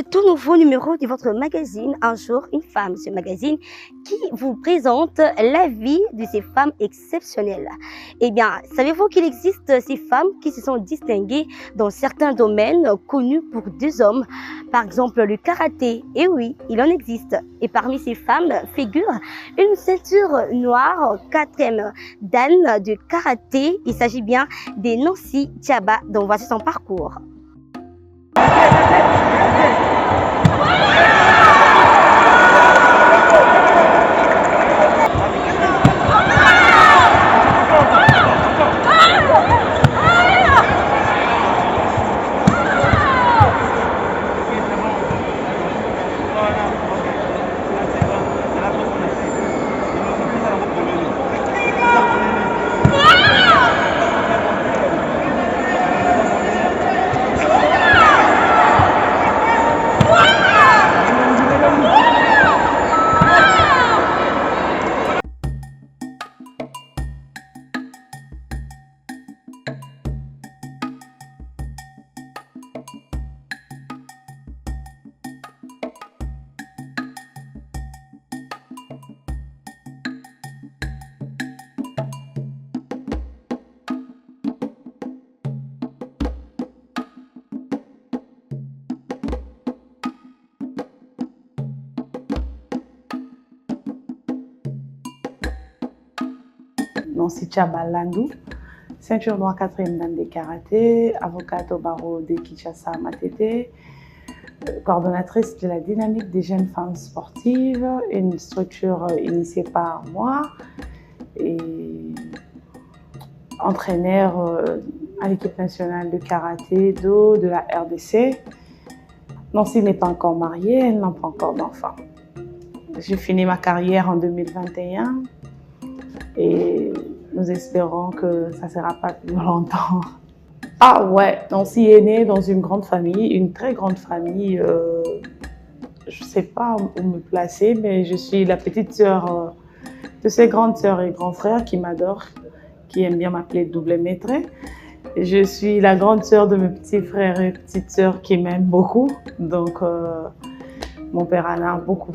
ce tout nouveau numéro de votre magazine Un jour, une femme. Ce magazine qui vous présente la vie de ces femmes exceptionnelles. Eh bien, savez-vous qu'il existe ces femmes qui se sont distinguées dans certains domaines connus pour des hommes? Par exemple, le karaté. Et oui, il en existe. Et parmi ces femmes figure une ceinture noire, 4e dan de karaté. Il s'agit bien de Nancy Diaba. Donc voici son parcours. Nancy Diaba Landou, ceinture noire 4e dan de karaté, avocate au barreau de Kinshasa Matete, coordonnatrice de la dynamique des jeunes femmes sportives, une structure initiée par moi et entraîneur à l'équipe nationale de karaté-do de la RDC. Nancy n'est pas encore mariée, elle n'a pas encore d'enfant. J'ai fini ma carrière en 2021 et nous espérons que ça ne sera pas plus longtemps. Ah ouais, Nancy est née dans une grande famille, une très grande famille. Je ne sais pas où me placer, mais je suis la petite sœur de ces grandes sœurs et grands frères qui m'adorent, qui aiment bien m'appeler double maîtresse. Je suis la grande sœur de mes petits frères et petites sœurs qui m'aiment beaucoup. Donc, mon père en a beaucoup.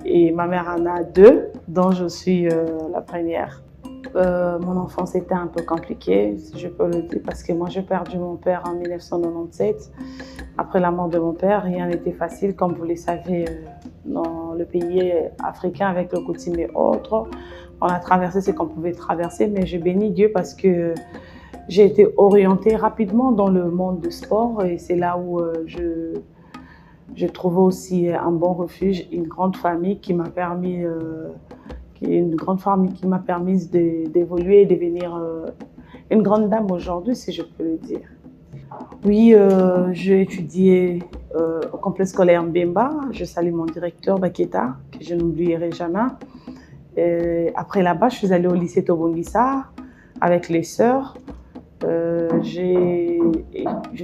Et ma mère en a 2, dont je suis la première. Mon enfance était un peu compliquée, si je peux le dire, parce que moi j'ai perdu mon père en 1997. Après la mort de mon père, rien n'était facile, comme vous le savez, dans le pays africain avec le coutume et autres. On a traversé ce qu'on pouvait traverser, mais je bénis Dieu parce que j'ai été orientée rapidement dans le monde du sport et c'est là où je trouvais aussi un bon refuge, une grande famille qui m'a permis d'évoluer et devenir une grande dame aujourd'hui, si je peux le dire. Oui, j'ai étudié au complexe scolaire Mbemba. Je salue mon directeur Baketa, que je n'oublierai jamais. Après là-bas, je suis allée au lycée Tobongisa avec les sœurs. J'ai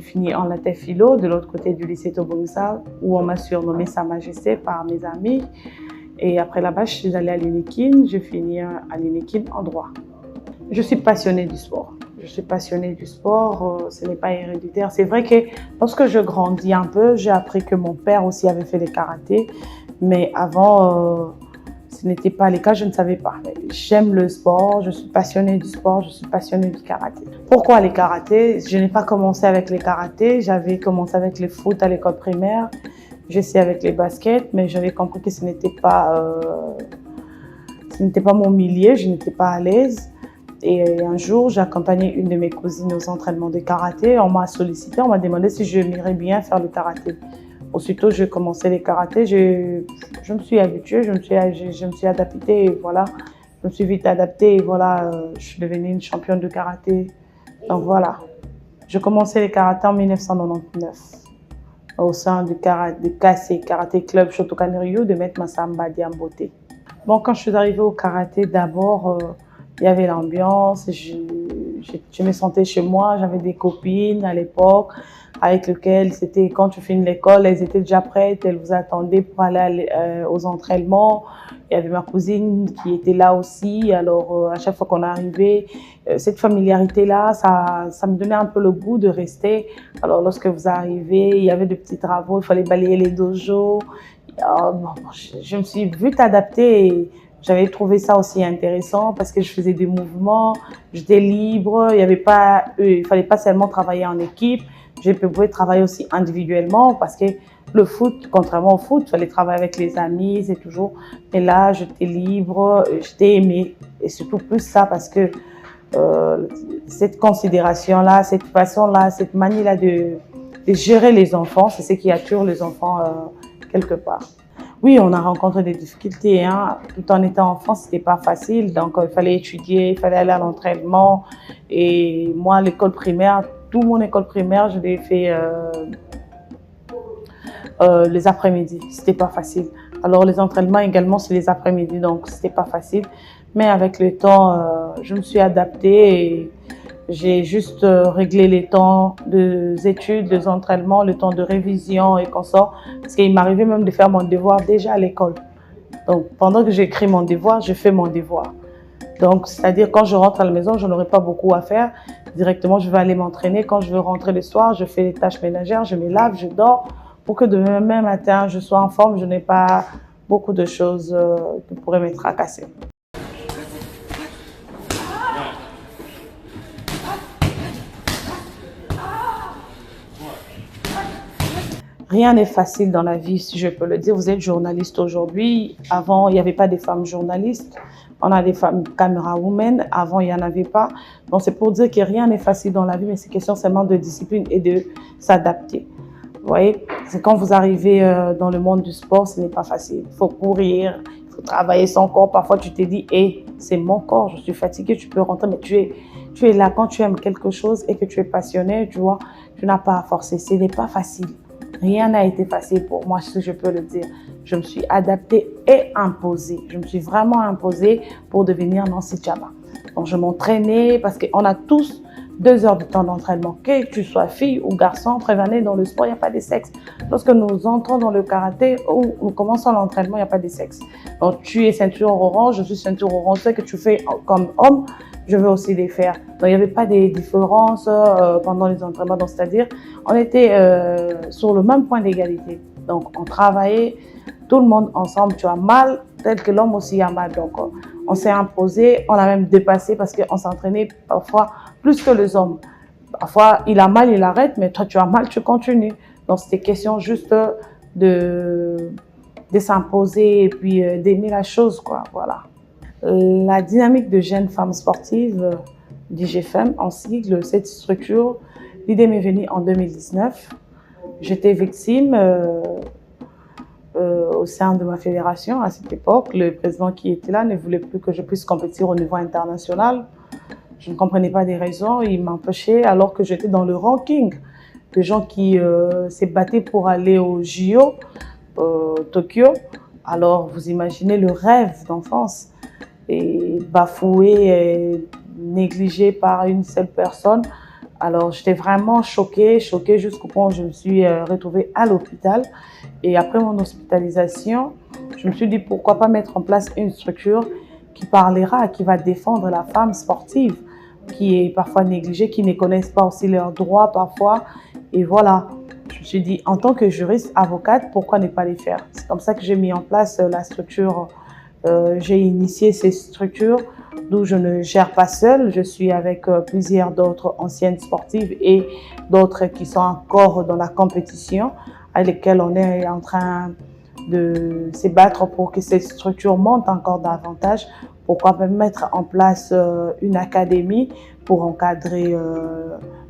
fini en latin philo de l'autre côté du lycée Tobongisa où on m'a surnommée Sa Majesté par mes amis. Et après là-bas, je suis allée à l'UNIKIN. J'ai fini à l'UNIKIN en droit. Je suis passionnée du sport. Je suis passionnée du sport, ce n'est pas héréditaire. C'est vrai que lorsque je grandis un peu, j'ai appris que mon père aussi avait fait le karaté. Mais avant, ce n'était pas le cas, je ne savais pas. J'aime le sport, je suis passionnée du sport, je suis passionnée du karaté. Pourquoi les karatés? Je n'ai pas commencé avec les karatés, j'avais commencé avec le foot à l'école primaire. J'essayais avec les baskets, mais j'avais compris que ce n'était pas mon milieu, je n'étais pas à l'aise. Et un jour, j'ai accompagné une de mes cousines aux entraînements de karaté. On m'a sollicité, on m'a demandé si je m'irais bien faire le karaté. Aussitôt, j'ai commencé les karatés, je me suis habituée, je me suis adaptée et voilà. Je me suis vite adaptée et voilà, je suis devenue une championne de karaté. Donc voilà, j'ai commencé les karatés en 1999. Au sein du KC, Karaté Club Shotokan Ryu de Maître Massamba Diambote. Bon, quand je suis arrivée au karaté, d'abord, il y avait l'ambiance, je me sentais chez moi, j'avais des copines à l'époque. avec lesquelles c'était quand tu finis l'école, elles étaient déjà prêtes, elles vous attendaient pour aller aux entraînements. Il y avait ma cousine qui était là aussi. Alors, à chaque fois qu'on arrivait, cette familiarité-là, ça me donnait un peu le goût de rester. Alors, lorsque vous arrivez, il y avait de petits travaux, il fallait balayer les dojos. Bon, je me suis vue t'adapter et j'avais trouvé ça aussi intéressant parce que je faisais des mouvements, j'étais libre, il fallait pas seulement travailler en équipe, je pouvais travailler aussi individuellement parce que le foot, contrairement au foot, il fallait travailler avec les amis, c'est toujours. Mais là, j'étais libre, j'étais aimée et surtout plus ça parce que cette considération-là, cette façon-là, cette manière-là de gérer les enfants, c'est ce qui attire les enfants quelque part. Oui, on a rencontré des difficultés, hein. Tout en étant enfant, c'était pas facile. Donc, il fallait étudier, il fallait aller à l'entraînement. Et moi, l'école primaire, toute mon école primaire, je l'ai fait les après-midi. C'était pas facile. Alors, les entraînements également, c'est les après-midi, donc c'était pas facile. Mais avec le temps, je me suis adaptée et j'ai juste réglé les temps des études, des entraînements, le temps de révision et consort. Parce qu'il m'arrivait même de faire mon devoir déjà à l'école. Donc, pendant que j'écris mon devoir, je fais mon devoir. Donc, c'est-à-dire quand je rentre à la maison, je n'aurai pas beaucoup à faire. Directement, je vais aller m'entraîner. Quand je veux rentrer le soir, je fais les tâches ménagères, je me lave, je dors. Pour que demain matin, je sois en forme, je n'ai pas beaucoup de choses qui pourraient me tracasser. Rien n'est facile dans la vie, si je peux le dire. Vous êtes journaliste aujourd'hui. Avant, il n'y avait pas de femmes journalistes. On a des femmes caméra-women. Avant, il n'y en avait pas. Donc, c'est pour dire que rien n'est facile dans la vie, mais c'est question seulement de discipline et de s'adapter. Vous voyez, c'est quand vous arrivez dans le monde du sport, ce n'est pas facile. Il faut courir, il faut travailler son corps. Parfois, tu te dis, hey, c'est mon corps, je suis fatiguée, tu peux rentrer, mais tu es là quand tu aimes quelque chose et que tu es passionné, tu vois, tu n'as pas à forcer. Ce n'est pas facile. Rien n'a été facile pour moi, si je peux le dire. Je me suis adaptée et imposée. Je me suis vraiment imposée pour devenir Nancy Tchaba. Donc, je m'entraînais parce qu'on a tous 2 heures de temps d'entraînement. Que tu sois fille ou garçon, prévenez, dans le sport, il n'y a pas de sexe. Lorsque nous entrons dans le karaté ou nous commençons l'entraînement, il n'y a pas de sexe. Donc, tu es ceinture orange, je suis ceinture orange. Ce que tu fais comme homme, je veux aussi les faire. Donc, il n'y avait pas de différence pendant les entraînements. Donc, c'est-à-dire, on était sur le même point d'égalité. Donc, on travaillait tout le monde ensemble. Tu as mal, tel que l'homme aussi a mal. Donc, on s'est imposé, on a même dépassé parce qu'on s'entraînait parfois plus que les hommes. Parfois, il a mal, il arrête, mais toi, tu as mal, tu continues. Donc, c'était question juste de s'imposer et puis d'aimer la chose, quoi. Voilà. La dynamique de jeunes femmes sportives d'IGFM en sigle, cette structure, l'idée m'est venue en 2019. J'étais victime au sein de ma fédération à cette époque. Le président qui était là ne voulait plus que je puisse compétir au niveau international. Je ne comprenais pas des raisons, il m'empêchait alors que j'étais dans le ranking de gens qui se battaient pour aller au JO, Tokyo. Alors vous imaginez le rêve d'enfance et bafoué et négligé par une seule personne. Alors j'étais vraiment choquée jusqu'au point où je me suis retrouvée à l'hôpital. Et après mon hospitalisation, je me suis dit pourquoi pas mettre en place une structure qui parlera, qui va défendre la femme sportive, qui est parfois négligée, qui ne connaissent pas aussi leurs droits parfois. Et voilà, je me suis dit en tant que juriste, avocate, pourquoi ne pas les faire? C'est comme ça que j'ai mis en place la structure. J'ai initié ces structures d'où je ne gère pas seule. Je suis avec plusieurs d'autres anciennes sportives et d'autres qui sont encore dans la compétition, avec lesquelles on est en train de se battre pour que ces structures montent encore davantage. Pourquoi même mettre en place une académie pour encadrer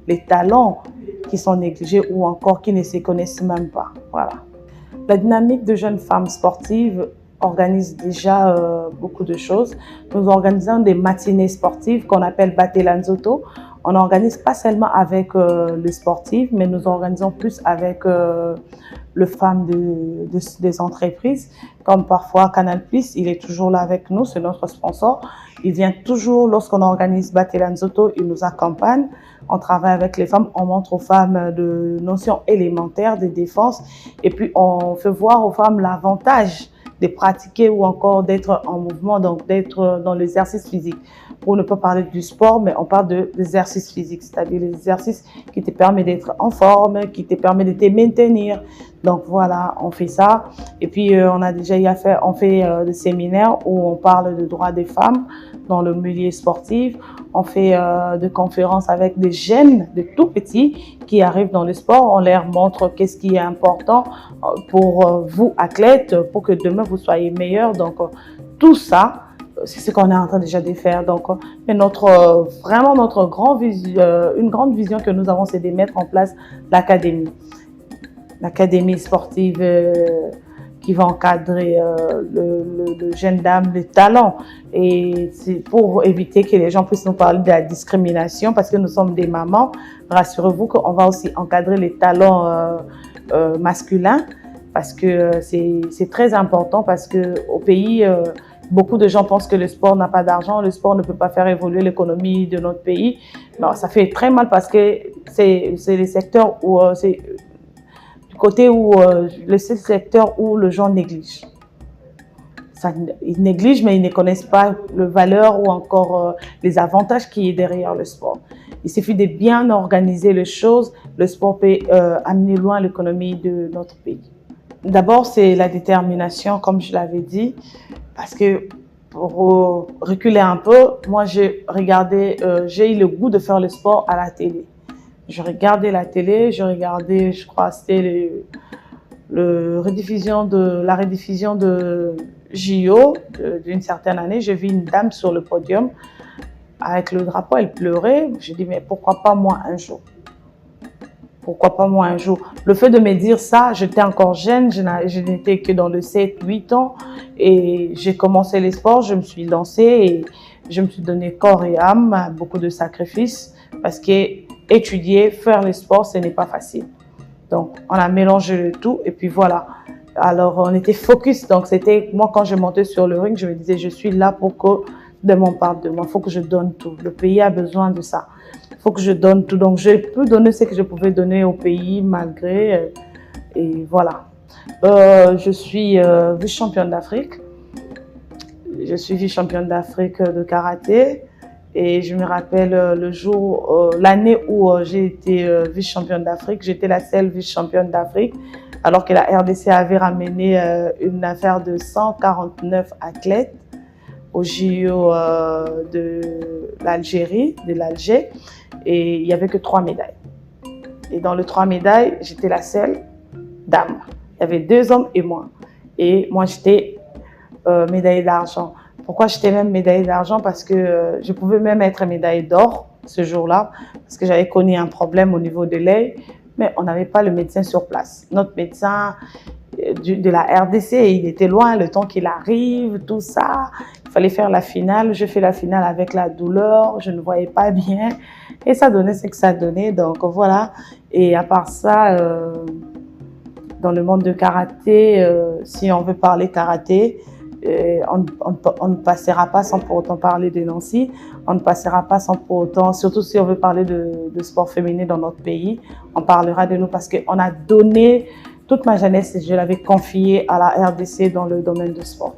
les talents qui sont négligés ou encore qui ne se connaissent même pas. Voilà. La dynamique de jeunes femmes sportives organise déjà beaucoup de choses. Nous organisons des matinées sportives qu'on appelle Batelanzoto. on n'organise pas seulement avec les sportifs, mais nous organisons plus avec les femmes des entreprises, comme parfois Canal+, il est toujours là avec nous, c'est notre sponsor. Il vient toujours, lorsqu'on organise Batela Nzoto, il nous accompagne. On travaille avec les femmes, on montre aux femmes de notions élémentaires de défense et puis on fait voir aux femmes l'avantage de pratiquer ou encore d'être en mouvement, donc d'être dans l'exercice physique. Pour ne pas parler du sport, mais on parle de l'exercice physique, c'est-à-dire l'exercice qui te permet d'être en forme, qui te permet de te maintenir. Donc voilà, on fait ça. Et puis on a déjà on fait des séminaires où on parle de droits des femmes dans le milieu sportif. On fait des conférences avec des jeunes, de tout petits, qui arrivent dans le sport. On leur montre qu'est-ce qui est important pour vous, athlètes, pour que demain vous soyez meilleurs. Donc tout ça, c'est ce qu'on est en train déjà de faire. Donc, mais vraiment notre une grande vision que nous avons, c'est de mettre en place l'académie sportive qui va encadrer le jeune dame, le talent. Et c'est pour éviter que les gens puissent nous parler de la discrimination, parce que nous sommes des mamans. Rassurez-vous qu'on va aussi encadrer les talents masculins, parce que c'est très important, parce que au pays, beaucoup de gens pensent que le sport n'a pas d'argent, le sport ne peut pas faire évoluer l'économie de notre pays. Non, ça fait très mal, parce que c'est les secteurs où c'est du côté où le secteur où les gens négligent. Ils négligent, mais ils ne connaissent pas le valeur ou encore les avantages qui est derrière le sport. Il suffit de bien organiser les choses, le sport peut amener loin l'économie de notre pays. D'abord, c'est la détermination, comme je l'avais dit, parce que pour reculer un peu, moi j'ai eu le goût de faire le sport à la télé. Je regardais la télé, je crois c'était la rediffusion de JO d'une certaine année. J'ai vu une dame sur le podium avec le drapeau, elle pleurait. J'ai dit, mais pourquoi pas moi un jour? Pourquoi pas moi un jour? Le fait de me dire ça, j'étais encore jeune, je n'étais que dans le 7-8 ans et j'ai commencé les sports, je me suis lancée et je me suis donné corps et âme, beaucoup de sacrifices, parce que étudier, faire les sports, ce n'est pas facile. Donc, on a mélangé le tout et puis voilà. Alors, on était focus. Donc, c'était moi, quand je montais sur le ring, je me disais, je suis là pour que demain on parle de moi. Il faut que je donne tout. Le pays a besoin de ça. Il faut que je donne tout. Donc, j'ai pu donner ce que je pouvais donner au pays malgré. Et voilà. Je suis vice-championne d'Afrique. Je suis vice-championne d'Afrique de karaté. Et je me rappelle l'année où j'ai été vice-championne d'Afrique, j'étais la seule vice-championne d'Afrique, alors que la RDC avait ramené une affaire de 149 athlètes au JO de l'Algérie, de l'Alger, et il n'y avait que 3 médailles. Et dans les 3 médailles, j'étais la seule dame. Il y avait 2 hommes et moi. Et moi, j'étais médaillée d'argent. Pourquoi j'étais même médaillée d'argent? Parce que je pouvais même être médaillée d'or ce jour-là, parce que j'avais connu un problème au niveau de l'œil, mais on n'avait pas le médecin sur place. Notre médecin de la RDC, il était loin, le temps qu'il arrive, tout ça. Il fallait faire la finale. Je fais la finale avec la douleur, je ne voyais pas bien. Et ça donnait ce que ça donnait, donc voilà. Et à part ça, dans le monde de karaté, si on veut parler karaté, on ne passera pas sans pour autant parler de Nancy, on ne passera pas sans pour autant, surtout si on veut parler de sport féminin dans notre pays, on parlera de nous parce qu'on a donné toute ma jeunesse et je l'avais confiée à la RDC dans le domaine du sport.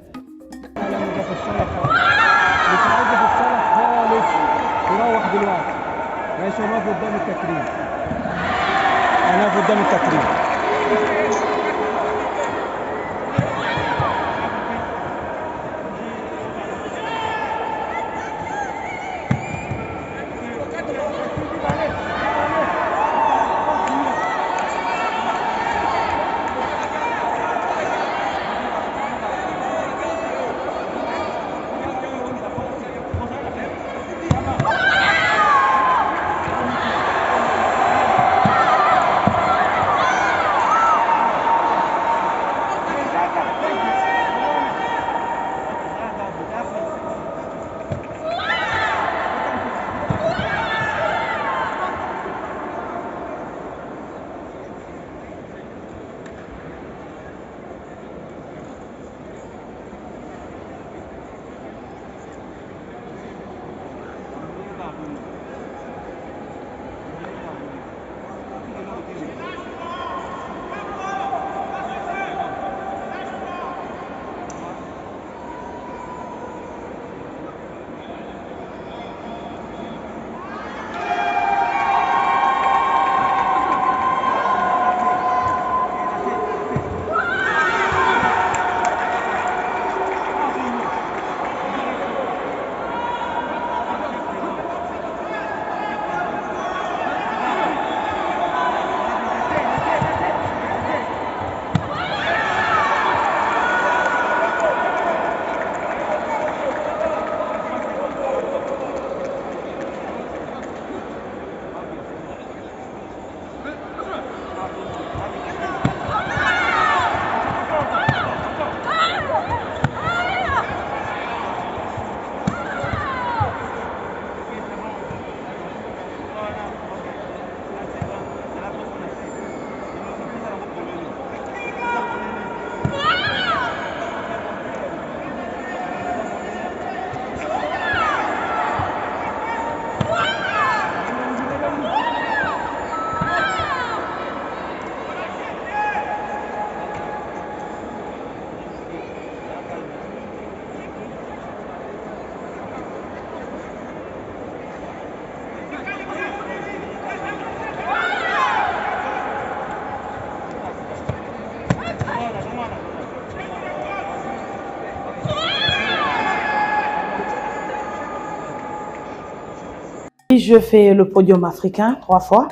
Je fais le podium africain 3 fois.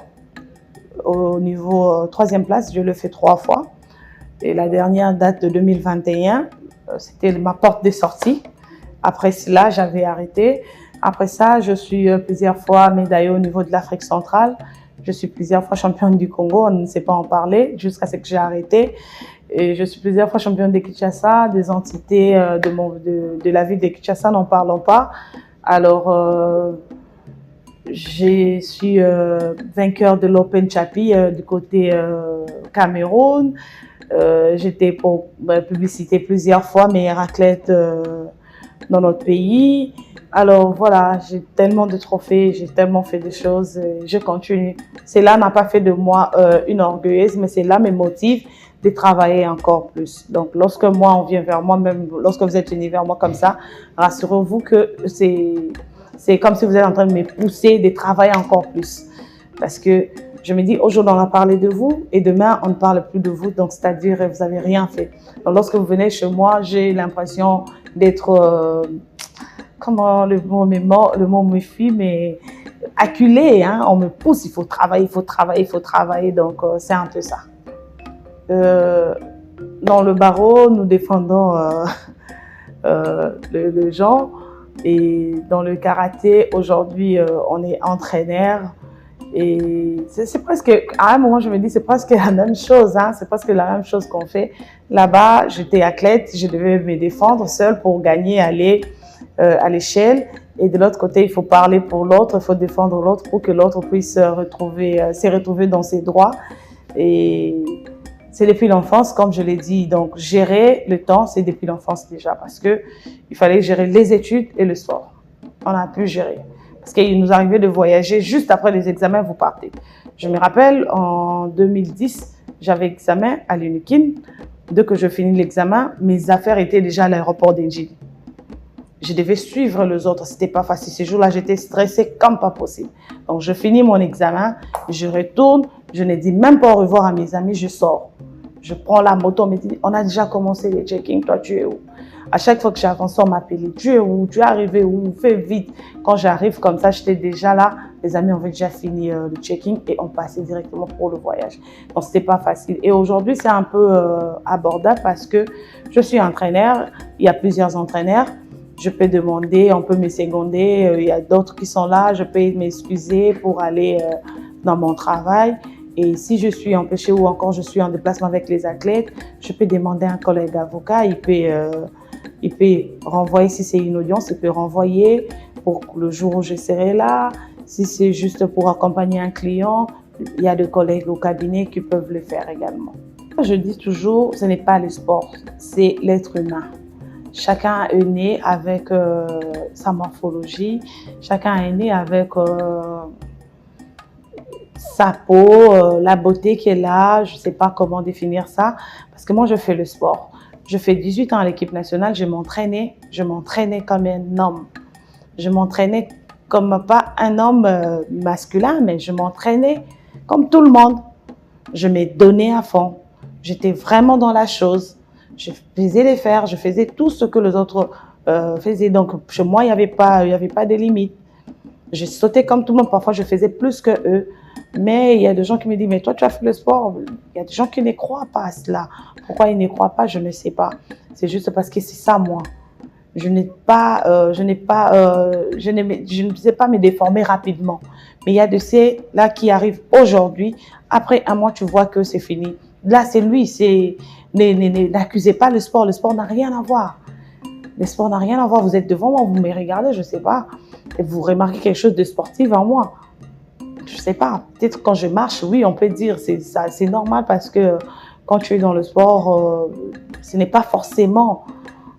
Au niveau 3e place, je le fais 3 fois. Et la dernière date de 2021, c'était ma porte de sortie. Après cela, j'avais arrêté. Après ça, je suis plusieurs fois médaillée au niveau de l'Afrique centrale. Je suis plusieurs fois championne du Congo, on ne sait pas en parler, jusqu'à ce que j'ai arrêté. Et je suis plusieurs fois championne de Kinshasa, des entités de la ville de Kinshasa, n'en parlons pas. Alors, je suis vainqueur de l'Open Chapi du côté Cameroun. J'étais pour publicité plusieurs fois meilleure athlète dans notre pays. Alors voilà, j'ai tellement de trophées, j'ai tellement fait de choses, je continue. Cela n'a pas fait de moi une orgueilleuse, mais cela me motive de travailler encore plus. Donc lorsque moi on vient vers moi, même lorsque vous êtes venu vers moi comme ça, rassurez-vous que c'est comme si vous êtes en train de me pousser de travailler encore plus. Parce que je me dis, aujourd'hui on a parlé de vous et demain on ne parle plus de vous, donc c'est-à-dire vous n'avez rien fait. Donc lorsque vous venez chez moi, j'ai l'impression d'être, comment le mot me fuit, mais acculé, hein, on me pousse, il faut travailler, il faut travailler, il faut travailler, donc c'est un peu ça. Dans le barreau, nous défendons les gens. Et dans le karaté, aujourd'hui, on est entraîneur. Et c'est presque, à un moment, je me dis, c'est presque la même chose, hein, c'est presque la même chose qu'on fait. Là-bas, j'étais athlète, je devais me défendre seule pour gagner, aller à l'échelle. Et de l'autre côté, il faut parler pour l'autre, il faut défendre l'autre pour que l'autre puisse se retrouver dans ses droits. Et c'est depuis l'enfance, comme je l'ai dit. Donc, gérer le temps, c'est depuis l'enfance déjà, parce que il fallait gérer les études et le sport. On a pu gérer. Parce qu'il nous arrivait de voyager juste après les examens, vous partez. Je me rappelle, en 2010, j'avais examen à l'UNIKIN. Dès que je finis l'examen, mes affaires étaient déjà à l'aéroport d'Enjili. Je devais suivre les autres, c'était pas facile. Ce jour-là, j'étais stressée comme pas possible. Donc, je finis mon examen, je retourne, je ne dis même pas au revoir à mes amis, je sors. Je prends la moto, on me dit, on a déjà commencé les check-in, toi tu es où? À chaque fois que j'avançais, on m'appelait, tu es où? Tu es arrivé où? Fais vite. Quand j'arrive comme ça, j'étais déjà là. Les amis avaient déjà fini le check-in et on passait directement pour le voyage. Donc, c'était pas facile. Et aujourd'hui, c'est un peu abordable parce que je suis entraîneur. Il y a plusieurs entraîneurs. Je peux demander, on peut me seconder. Il y a d'autres qui sont là. Je peux m'excuser pour aller dans mon travail. Et si je suis empêchée ou encore je suis en déplacement avec les athlètes, je peux demander à un collègue avocat. Il peut renvoyer, si c'est une audience, il peut renvoyer pour le jour où je serai là. Si c'est juste pour accompagner un client, il y a des collègues au cabinet qui peuvent le faire également. Je dis toujours, ce n'est pas le sport, c'est l'être humain. Chacun est né avec sa morphologie, chacun est né avec sa peau, la beauté qu'elle a. Je ne sais pas comment définir ça, parce que moi, je fais le sport. Je fais 18 ans à l'équipe nationale, je m'entraînais comme un homme. Je m'entraînais comme pas un homme masculin, mais je m'entraînais comme tout le monde. Je m'ai donné à fond. J'étais vraiment dans la chose. Je faisais les faire, je faisais tout ce que les autres faisaient. Donc, chez moi, il n'y avait pas de limite. Je sautais comme tout le monde. Parfois, je faisais plus que eux. Mais il y a des gens qui me disent, mais toi, tu as fait le sport. Il y a des gens qui ne croient pas à cela. Pourquoi ils ne croient pas, je ne sais pas. C'est juste parce que c'est ça, moi. Je ne sais pas me déformer rapidement. Mais il y a de ces là qui arrivent aujourd'hui. Après un mois, tu vois que c'est fini. Là, c'est lui. N'accusez pas le sport. Le sport n'a rien à voir. Le sport n'a rien à voir. Vous êtes devant moi, vous me regardez, je ne sais pas. Et vous remarquez quelque chose de sportif en moi. Je ne sais pas. Peut-être quand je marche, oui, on peut dire c'est normal parce que quand tu es dans le sport, ce n'est pas forcément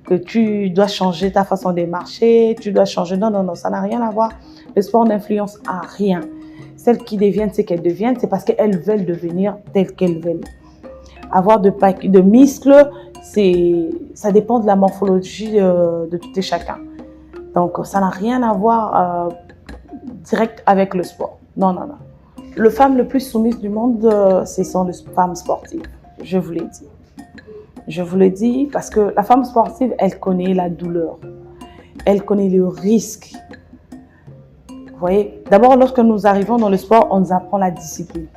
que tu dois changer ta façon de marcher, tu dois changer. Non, non, non, ça n'a rien à voir. Le sport n'influence à rien. Celles qui deviennent ce qu'elles deviennent, c'est parce qu'elles veulent devenir telles qu'elles veulent. Avoir de muscles, ça dépend de la morphologie de tout et chacun. Donc, ça n'a rien à voir direct avec le sport. Non, non, non. Le femme le plus soumise du monde, ce sont les femmes sportives. Je vous l'ai dit. Je vous le dis parce que la femme sportive, elle connaît la douleur. Elle connaît le risque. Vous voyez, d'abord, lorsque nous arrivons dans le sport, on nous apprend la discipline.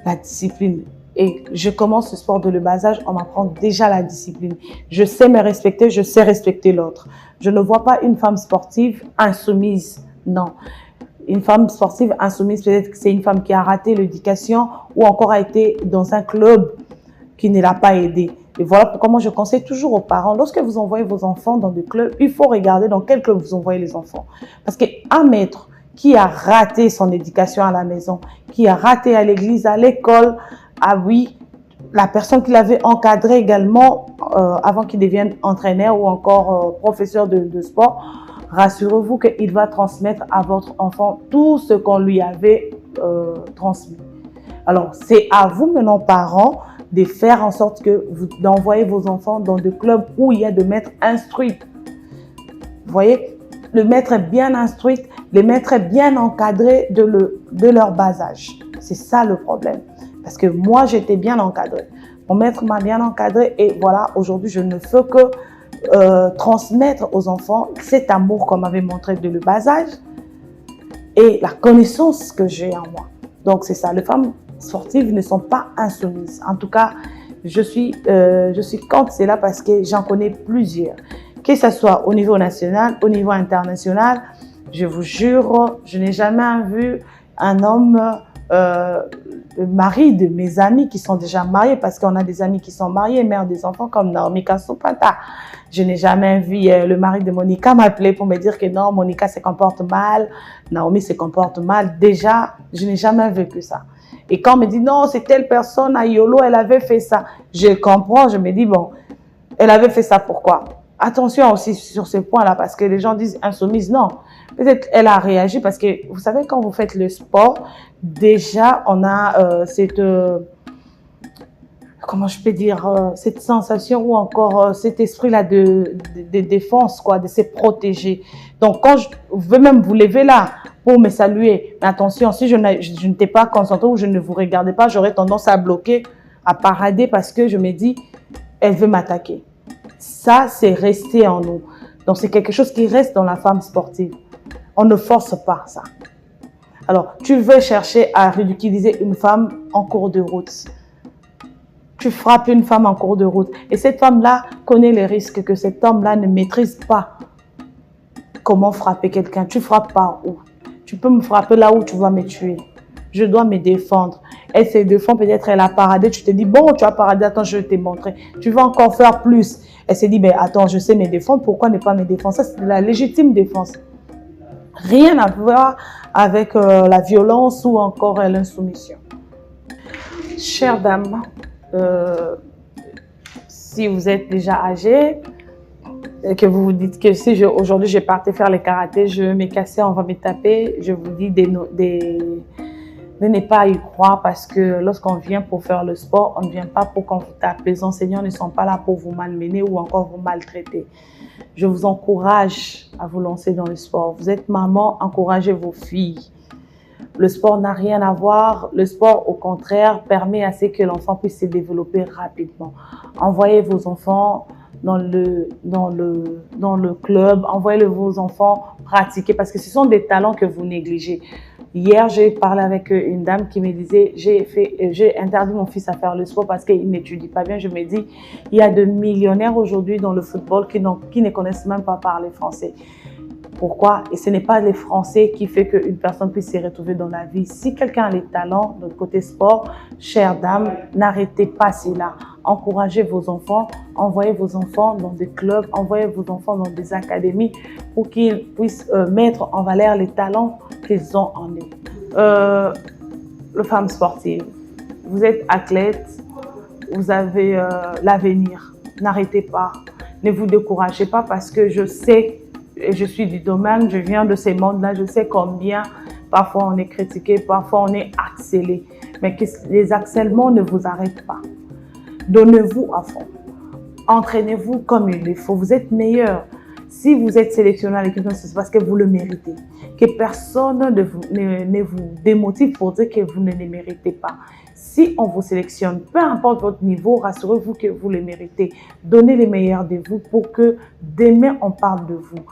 La discipline. Et je commence le sport de le bas âge, on m'apprend déjà la discipline. Je sais me respecter, je sais respecter l'autre. Je ne vois pas une femme sportive insoumise, non. Une femme sportive insoumise, peut-être que c'est une femme qui a raté l'éducation ou encore a été dans un club qui ne l'a pas aidée. Et voilà pourquoi moi je conseille toujours aux parents, lorsque vous envoyez vos enfants dans des clubs, il faut regarder dans quel club vous envoyez les enfants. Parce qu'un maître qui a raté son éducation à la maison, qui a raté à l'église, à l'école, ah oui, la personne qui l'avait encadré également avant qu'il devienne entraîneur ou encore professeur de sport, rassurez-vous qu'il va transmettre à votre enfant tout ce qu'on lui avait transmis. Alors, c'est à vous maintenant, parents, de faire en sorte que d'envoyer vos enfants dans des clubs où il y a des maîtres instruits. Vous voyez, le maître est bien instruit, les maîtres est bien encadrés de leur bas âge. C'est ça le problème. Parce que moi, j'étais bien encadrée. Mon maître m'a bien encadrée et voilà, aujourd'hui, je ne fais que transmettre aux enfants cet amour qu'on m'avait montré de le bas âge et la connaissance que j'ai en moi. Donc, c'est ça. Les femmes sportives ne sont pas insoumises. En tout cas, je suis contre cela parce que j'en connais plusieurs. Que ce soit au niveau national, au niveau international, je vous jure, je n'ai jamais vu un homme, le mari de mes amis qui sont déjà mariés, parce qu'on a des amis qui sont mariés, mères des enfants comme Naomi Kassoupata. Je n'ai jamais vu le mari de Monica m'appeler pour me dire que non, Monica se comporte mal, Naomi se comporte mal. Déjà, je n'ai jamais vécu ça. Et quand on me dit non, c'est telle personne à Yolo, elle avait fait ça. Je comprends, je me dis bon, elle avait fait ça pourquoi? Attention aussi sur ce point-là, parce que les gens disent insoumise, non. Peut-être elle a réagi parce que, vous savez, quand vous faites le sport, déjà, on a comment je peux dire, cette sensation ou encore cet esprit-là de défense, quoi, de se protéger. Donc, quand je veux même vous lever là pour me saluer, mais attention, si je n'étais pas concentrée ou je ne vous regardais pas, j'aurais tendance à bloquer, à parader parce que je me dis, elle veut m'attaquer. Ça, c'est resté en nous. Donc, c'est quelque chose qui reste dans la femme sportive. On ne force pas ça. Alors, tu veux chercher à ridiculiser une femme en cours de route. Tu frappes une femme en cours de route. Et cette femme-là connaît les risques que cet homme-là ne maîtrise pas. Comment frapper quelqu'un? Tu frappes pas où? Tu peux me frapper là où tu vas me tuer. Je dois me défendre. Elle se défend, peut-être elle a paradé. Tu te dis, bon, tu as paradé, attends, je vais te montrer. Tu vas encore faire plus. Elle se dit, ben attends, je sais me défendre, pourquoi ne pas me défendre? Ça, c'est la légitime défense. Rien à voir avec la violence ou encore l'insoumission. Chère dame, si vous êtes déjà âgée, et que vous vous dites que si aujourd'hui je partais faire le karaté, je vais me casser, on va me taper, je vous dis de ne pas y croire parce que lorsqu'on vient pour faire le sport, on ne vient pas pour qu'on vous tape. Les enseignants ne sont pas là pour vous malmener ou encore vous maltraiter. Je vous encourage à vous lancer dans le sport. Vous êtes maman, encouragez vos filles. Le sport n'a rien à voir. Le sport, au contraire, permet à ce que l'enfant puisse se développer rapidement. Envoyez vos enfants dans le club, envoyez vos enfants pratiquer parce que ce sont des talents que vous négligez. Hier, j'ai parlé avec une dame qui me disait, j'ai interdit mon fils à faire le sport parce qu'il n'étudie pas bien. Je me dis, il y a de millionnaires aujourd'hui dans le football qui ne connaissent même pas parler français. Pourquoi? Et ce n'est pas les Français qui fait qu'une personne puisse se retrouver dans la vie. Si quelqu'un a les talents de côté sport, chère dame, n'arrêtez pas cela. Encouragez vos enfants, envoyez vos enfants dans des clubs, envoyez vos enfants dans des académies pour qu'ils puissent mettre en valeur les talents qu'ils ont en eux. Les femmes sportives, vous êtes athlète, vous avez l'avenir. N'arrêtez pas, ne vous découragez pas parce que je sais, et je suis du domaine, je viens de ces mondes-là, je sais combien parfois on est critiqué, parfois on est harcelé. Mais que les harcèlements ne vous arrêtent pas. Donnez-vous à fond. Entraînez-vous comme il le faut. Vous êtes meilleur. Si vous êtes sélectionné à l'équipe nationale, c'est parce que vous le méritez. Que personne ne vous démotive pour dire que vous ne le méritez pas. Si on vous sélectionne, peu importe votre niveau, rassurez-vous que vous le méritez. Donnez le meilleur de vous pour que demain on parle de vous.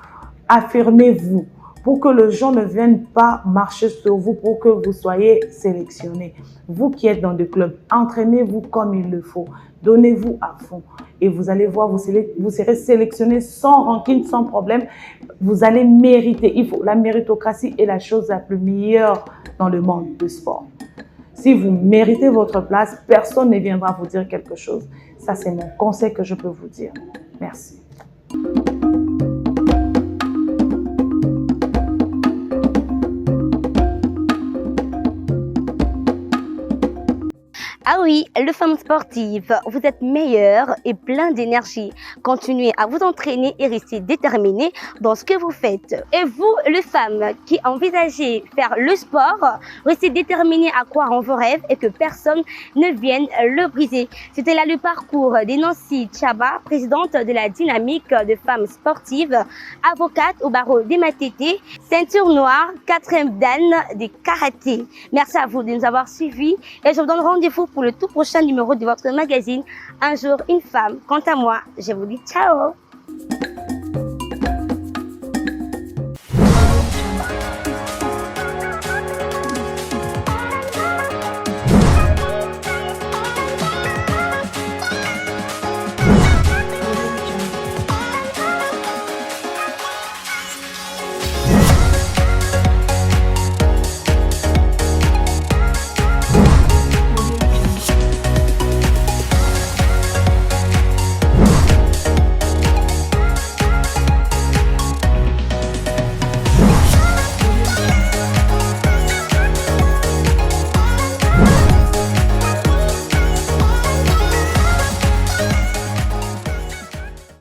Affirmez-vous. pour que les gens ne viennent pas marcher sur vous, pour que vous soyez sélectionnés. Vous qui êtes dans des clubs, entraînez-vous comme il le faut. Donnez-vous à fond. Et vous allez voir, vous serez sélectionnés sans rancune, sans problème. Vous allez mériter. La méritocratie est la chose la plus meilleure dans le monde du sport. Si vous méritez votre place, personne ne viendra vous dire quelque chose. Ça, c'est mon conseil que je peux vous dire. Merci. Ah oui, les femmes sportives, vous êtes meilleures et plein d'énergie. Continuez à vous entraîner et restez déterminés dans ce que vous faites. Et vous, les femmes qui envisagez faire le sport, restez déterminés à croire en vos rêves et que personne ne vienne le briser. C'était là le parcours d'Enancy Tchaba, présidente de la dynamique de femmes sportives, avocate au barreau des Matete, ceinture noire, 4e dan des karaté. Merci à vous de nous avoir suivis et je vous donne rendez-vous pour le tout prochain numéro de votre magazine Un jour une femme. Quant à moi, je vous dis ciao.